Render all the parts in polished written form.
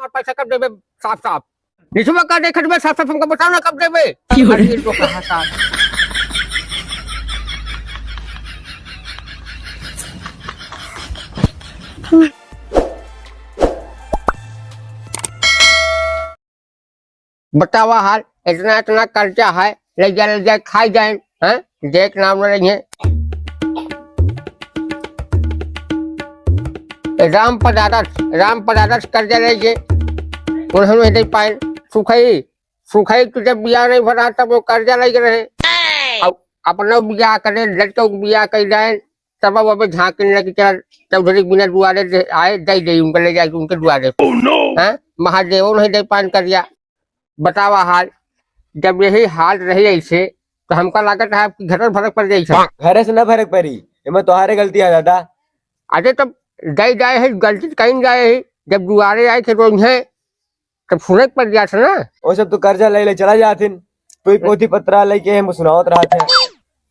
पैसा कब देबे साफ साफ निशुआ का देखत बे साफ साफ हमको बताओ ना कब देबे अरे ये तो कहा साहब बतावा हाल इतना इतना कर्जा है ले जा खाई जाए हैं देख नाम नहीं है राम पदारस कर्जा ले उन्होंने दे पाए सुखाई तुझे बिया नहीं भरा तब वो कर्जा लग रहे अब अपना बिया करे लड़कों को बिया कर जाए तब अब झाँकने लगी चल चौधरी बिना दुआरे आए दे उनके ले जाए उनके दुआरे हैं महादेव नहीं दे पान कर्जा बतावा हाल जब यही हाल रही ऐसे तो हमका लागत है आपकी घर फर्क पड़ जाए घरे से न फर्क पड़ी इमे तुम्हारे गलती है दादा अरे तब दे जाए है गलती कहीं जाए है जब दुआरे आए थे रोज है तब फुरक पड़ गया था ना वो सब तो कर्जा ले चला जाथिन कोई पोथी पत्रा लेके हम सुनावत रहा थे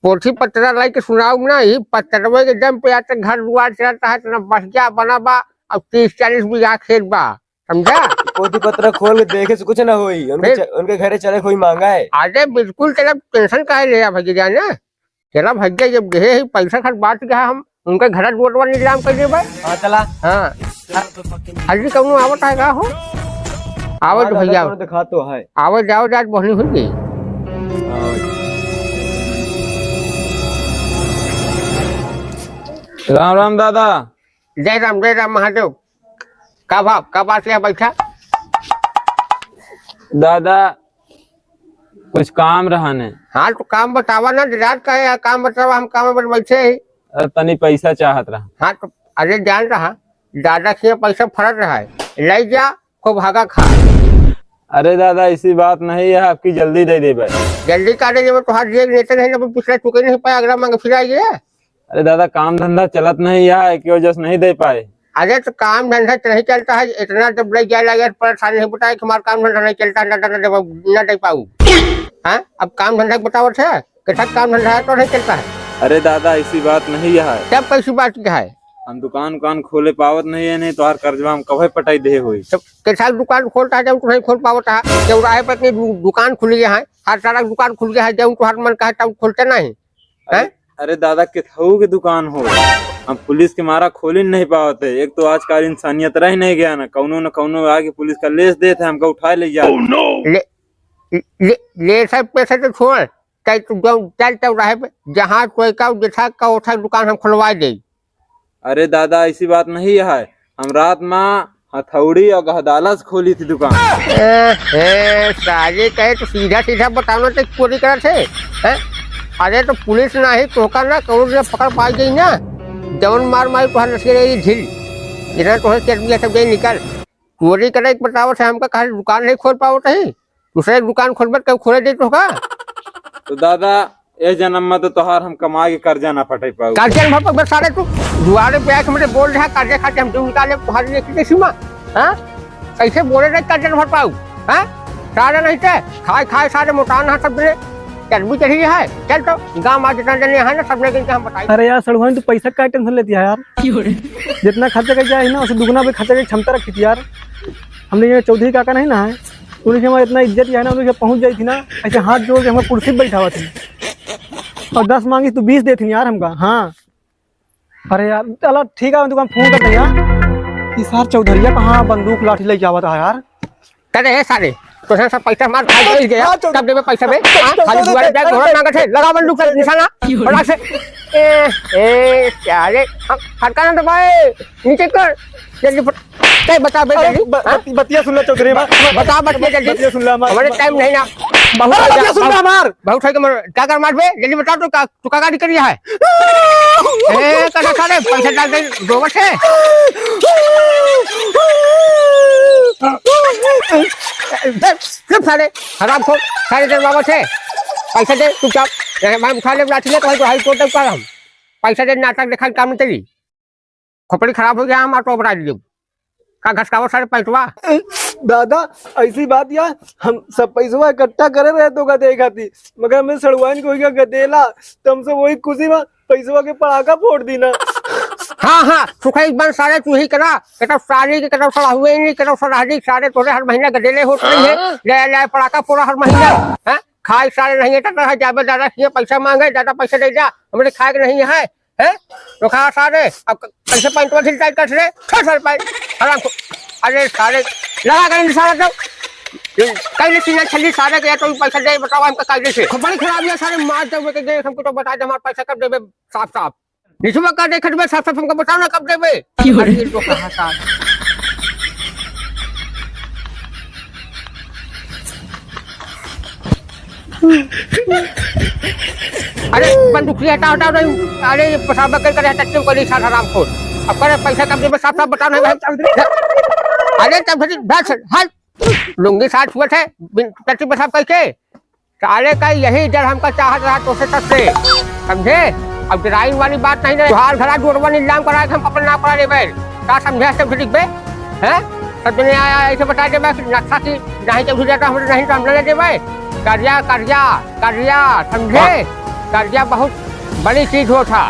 पोथी पत्रा लेके सुनाऊ ना ही पत्रवे के दम पे आते घर दुआर चलता है तो बस गया बना बा अब 30-40 बीघा खेत बा समझा पोथी पत्र खोल के देखे से कुछ ना होई उनके घरे चले कोई मांगा है अरे बिल्कुल तेरा टेंशन काहे ले भैया ना तेरा भैया जब दे पैसा खर्च बात गया हम उनके घर दुआर निजाम कर दे भाई हाँ चला हाँ हल्दी कौन आवत है का हो आवत भैया दिखा तो है आवत जाओ जात बहनी हुई गई राम राम दादा जय राम महादेव का भाव का बात है बैठा दादा कुछ काम रहने हाँ तो काम बतावा ना रात का है काम बतावा हम काम पर बैठे ही तनी पैसा चाहत रहा हाँ तो अरे जान रहा दादा से पैसा फरक रहा है ले जा को भागा खा अरे दादा ऐसी बात नहीं है आपकी जल्दी दे दे भाई जल्दी का दे तुम्हारा जेल नेता नहीं ना पिछले चुके नहीं पाए अगला मांगे फिर आइए अरे दादा काम धंधा चलत नहीं है की वजह से नहीं दे पाए अरे तो काम धंधा नहीं चलता है इतना जब ले जाए लगे परेशानी नहीं बताया कि हमारा काम धंधा नहीं चलता न दे पाऊ हाँ अब काम धंधा बताओ है कैसा काम धंधा है तो नहीं चलता है अरे दादा ऐसी बात नहीं है सब कैसी बात क्या है हम दुकान खोले पावत नहीं है नहीं तो हर कर्जवा हम कभी पटाई दे हुई तो कैसा दुकान खोलता है जब तो नहीं खोल पावता है जब राय पर दुकान खुल गया है हर सारा दुकान खुल गया है जब तो हर मन का है तब खोलते नहीं है अरे दादा किथऊ की दुकान हो हम पुलिस के मारा खोल ही नहीं पाते एक तो आजकल इंसानियत रह नहीं गया ना कौनो आगे पुलिस का लेस देते हमको उठा ले जा ले सब पैसे तो छोड़ चल तब रहे जहाँ कोई का जैसा का उठा दुकान हम खुलवा दे अरे दादा ऐसी बात नहीं है हम रात में हथौड़ी और गहदाला से खोली थी दुकान साजे कहे तो सीधा बताना तो चोरी करे थे अरे तो पुलिस ना ही तोका ना कौन पकड़ पाई गई ना जवन मार तो रही झील जितना तो चल सब गई निकल चोरी करे बताओ से हमका कहा दुकान नहीं खोल पाओ ही दूसरे दुकान खोल कब खोले दे तो होगा तो दादा ये जन्म में तो तोहार हम कमा के कर्जा ना फटे पाऊ कर्जा न भर सारे तू दुआरे पे आके मुझे बोल रहा कर्जा खाते हम तो निकाले तुम्हारी लेके सीमा हाँ कैसे बोले रहे कर्जा न भर पाऊ हाँ सारे नहीं थे खाए सारे मोटान है सब चर्बी चढ़ी है चल तो गाँव आज जितना जने है ना सब लेके हम बताए अरे यार सड़वानी तो पैसा का टेंशन लेती है यार जितना खर्चा कर जाए ना उससे दुगना पे खर्चा की क्षमता रखी थी यार हमने ये चौधरी काका नहीं ना है उन्हें हमारा इतना इज्जत है ना उन्हें पहुंच जाई थी ना ऐसे हाथ जोड़ के हमारे कुर्सी बैठा हुआ थी और 10 मांगी तो 20 देती यार हमका हाँ अरे यार चलो ठीक है दुकान फोन करते यार कि सर चौधरिया कहाँ बंदूक लाठी लेके आवा था यार करे है सारे तो सब पैसा मार खा गया तब देवे पैसा में खाली दुआरे बैग घोड़ा मांगे थे लगा बंदूक का निशाना बड़ा से ए सारे फटका ना दबाए नीचे कर जल्दी क्या बता बे बतिया सुन लो चौधरी बता बतिया जल्दी सुन लो हमारे टाइम नहीं ना बहुत सुन मार बहुत है क्या कर मार बे जल्दी बता तू का गाड़ी करिया है ए कना सारे पैसा डाल दे गोबर है सब सारे हराम खोर सारे तेरे बाबा से पैसा दे तू क्या मैं उठा ले लाठी ले तो हाई कोर्ट का हम पैसा दे नाटक देखा काम नहीं तेरी खोपड़ी खराब हो गया हम ऑटो बना लीजिए का घसकावो सारे पैसवा दादा ऐसी बात यार हम सब पैसा इकट्ठा करे रहे तो गदे खाती मगर मैं सड़वाइन को गया गदेला तो हमसे वही खुशी में पैसवा के पड़ाका फोड़ दी ना हाँ हाँ सुखाई बन सारे तू ही करा कटो सारी के कटो सड़ा हुए नहीं कटो सड़ा सारे तोरे हर महीना गदेले होते रही है ले ले पड़ाका पूरा हर महीना हैं खाए सारे नहीं है जाबे दादा ये पैसा मांगे ज्यादा पैसा दे जा हमरे खाए के नहीं है हैं तो खा सारे अब पैसे पैंट में सिलता कर रे सर पाए आराम को अरे सारे लगा कर सारा तो कहीं सीना छली सारे के तो पैसा दे बताओ हमका कायदे से बड़ी खराब है सारे मार दे के हमको तो बता दे हमारा पैसा कब देबे साफ साफ निशुआ का देख में साफ साफ हमको बताओ ना कब देबे अरे तो कहा साहब अरे बंदूक हटा हटा नहीं अरे पेशाब कर हटाते को नहीं सारा राम खोल अब करे पैसा कब देबे साफ साफ बताओ ना अरे तब बस हट लुंगी साथ हुआ थे टट्टी पेशाब करके साले का यही डर हमका चाहत रहा तो से सस्ते समझे अब ड्राइंग वाली बात नहीं तुहार घरा जोड़वा नीलाम करा के हम अपना ना करा देबे का समझे सब ठीक बे हैं सब दुनिया आया ऐसे बता देबे नक्शा की नहीं जब जाता हम नहीं तो हम ले देबे कर्जा कर्जा कर्जा समझे कर्जा बहुत बड़ी चीज हो था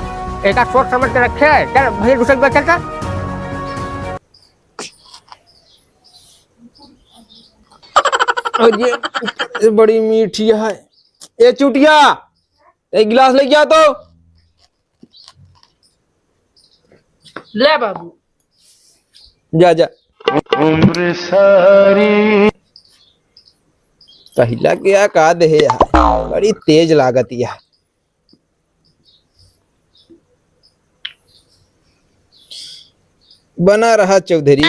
एक सोच समझ के रखे चल भैया दूसरे बार चलता ये बड़ी मीठी है। ए चुटिया एक गिलास लेके आ तो ले बाबू जा जा उम्र सारी पहला क्या का दे यार बड़ी तेज लागत यह बना रहा चौधरी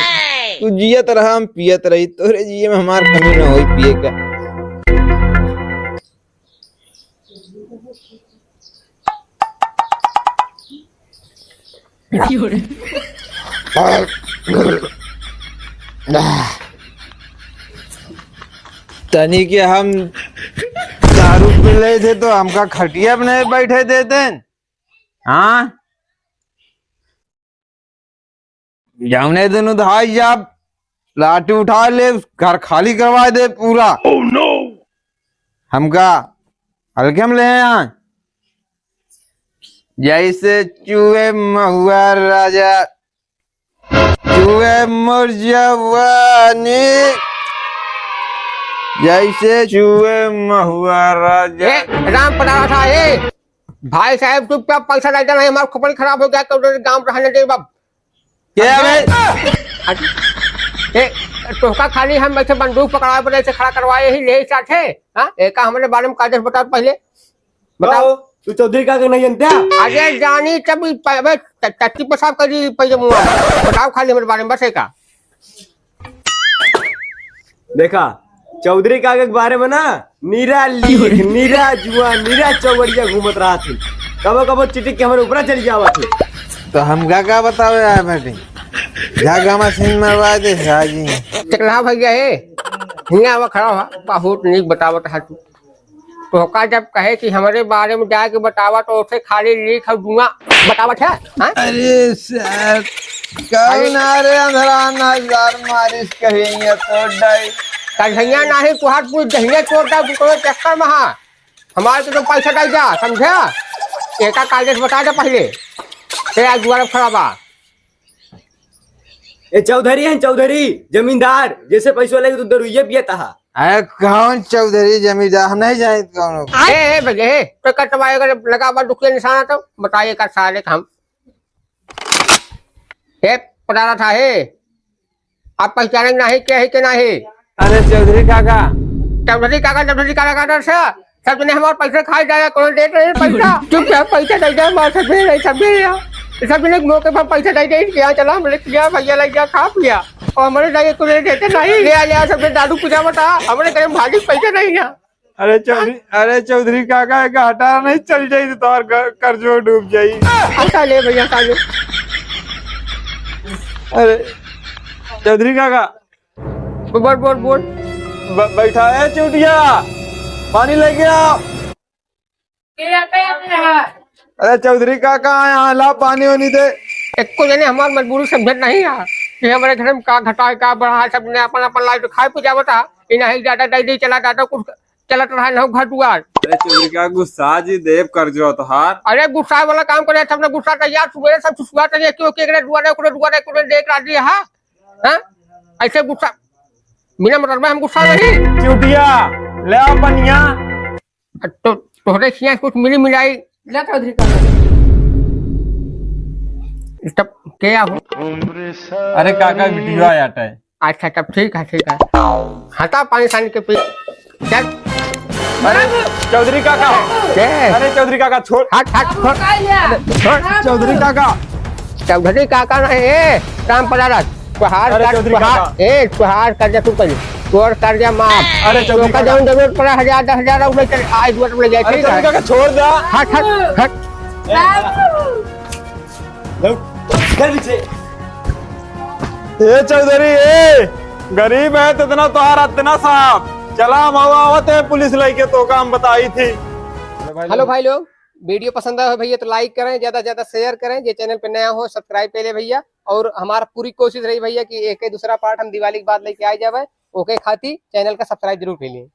तू जियत रहा हम पियत रही तोरे जिये में हमार कमी न होई पिए का तनी के हम दारू पी रहे थे तो हमका खटिया में नहीं बैठे देते हाँ जाने दोनों धाई जाब लाठी उठा ले घर खाली करवा दे पूरा oh, no! हमका हल्के में ले यहाँ जैसे चूहे महुआ राजा चूहे मुरजवानी जैसे चूहे महुआ राजा राम पड़ा था ये भाई साहब चुपचाप पैसा नहीं देना हमारा खोपड़ी खराब हो गया तो गाँव रहने दे बाब क्या टोका खाली हम ऐसे बंदूक पकड़ा पर ऐसे खड़ा करवाए ही ले साथ है हाँ एक हमारे बारे में कागज बताओ पहले बताओ तू चौधरी का नहीं जानता अरे जानी तब टट्टी पेशाब करी पहले मुँह बताओ खाली हमारे बारे में बस का देखा चौधरी का के बारे में ना नीरा लीक नीरा जुआ नीरा चौगड़िया घूमत रहा थी कबो कबो चिटिक के हमारे ऊपर चली जावा थी तो हम क्या बताओ यार बेटी जागा मशीन मरवा दे साजी चकला भैया है हिंगा वो खड़ा हुआ बहुत नीक बतावत है तू टोका जब कहे कि हमारे बारे में जाके बतावा तो उसे खाली लीक और दूंगा बतावत है हाँ? अरे सर कौन अरे अंधरा नजर मारिस कहेंगे तो डाई कन्हैया नहीं तुहार पूरी दहिने तोड़ता तो चक्कर में हाँ हमारे तो पैसा दे जा समझा एक कागज बता दे पहले तेरा द्वारा खराबा ये चौधरी है चौधरी जमींदार जैसे पैसों लेके तो दरुइये पियता है अरे कौन चौधरी जमींदार हम नहीं जाने कौन ए भैया तो कटवाए अगर लगा हुआ दुखिया निशाना तो बताइए का सारे हम ये पता रहा था है आप पहचानेंगे नहीं क्या है कि नहीं अरे चौधरी काका चौधरी काका से सब ने हमारे पैसे खाई जाएगा कौन दे रहे पैसा चुपचाप पैसा दे जाए हमारे सब ने मौके पर पैसा दे दे क्या चला हमने किया भैया लग गया खा पिया और हमारे जाके कुछ देते नहीं ले सबने दारू पूजा बता हमारे घर में भाजी पैसा नहीं है अरे चौधरी काका का हटा नहीं चल जाई तो और कर्जो डूब जाई हटा ले भैया हटा ले अरे चौधरी काका बोल बैठा है चुटिया पानी लेके आओ अरे चौधरी काका यहाँ ला पानी होनी दे एक को जने हमारी मजबूरी समझ नहीं है कि हमारे घर में का घटा का बढ़ा सबने अपन अपन लाइफ खाए पूजा बता नहीं ज्यादा दे चला जाता कुछ चलत रहा न घर दुआर। अरे चौधरी काका गुस्सा जी देव कर जो तोहार। अरे गुस्सा वाला काम करे सबने गुस्सा तैयार सुबह सब सुबह तैयार क्यों केकरे दुआरे देख रहा दिया हां ऐसे गुस्सा बिना मतलब में हम गुस्सा नहीं। चुटिया ले आ पनिया। तो तोहरे खिया कुछ मिली मिलाई ले चौधरी काका। तब क्या हो। अरे काका वीडियो आया है। अच्छा तब ठीक है हटा पानी सानी के पी चल। अरे चौधरी काका। के अरे चौधरी काका छोड़। हट छोड़ चौधरी काका। चौधरी काका नहीं ए राम परारस तुहार अरे कर चौधरी काका। ए तुहार कर्जा तू कर तोर कर्जा माफ। अरे चौधरी का काका। जब जरूरत पड़ा 1000 उले चल आज दुआर ले जाए अरे ठीक चौधरी है। काका छोड़ दे। हट ए चौधरी ए गरीब है तो इतना तोहार इतना साफ चला मावा होते पुलिस लेके तो काम बताई थी। हेलो भाई लोग, वीडियो पसंद आया हो भैया तो लाइक करें, ज्यादा से ज्यादा शेयर करें। ये चैनल पे नया हो सब्सक्राइब कर ले भैया। और हमारा पूरी कोशिश रही भैया कि एक दूसरा पार्ट हम दिवाली के बाद लेके आ जाए। ओके खाती चैनल का सब्सक्राइब जरूर कर लिए।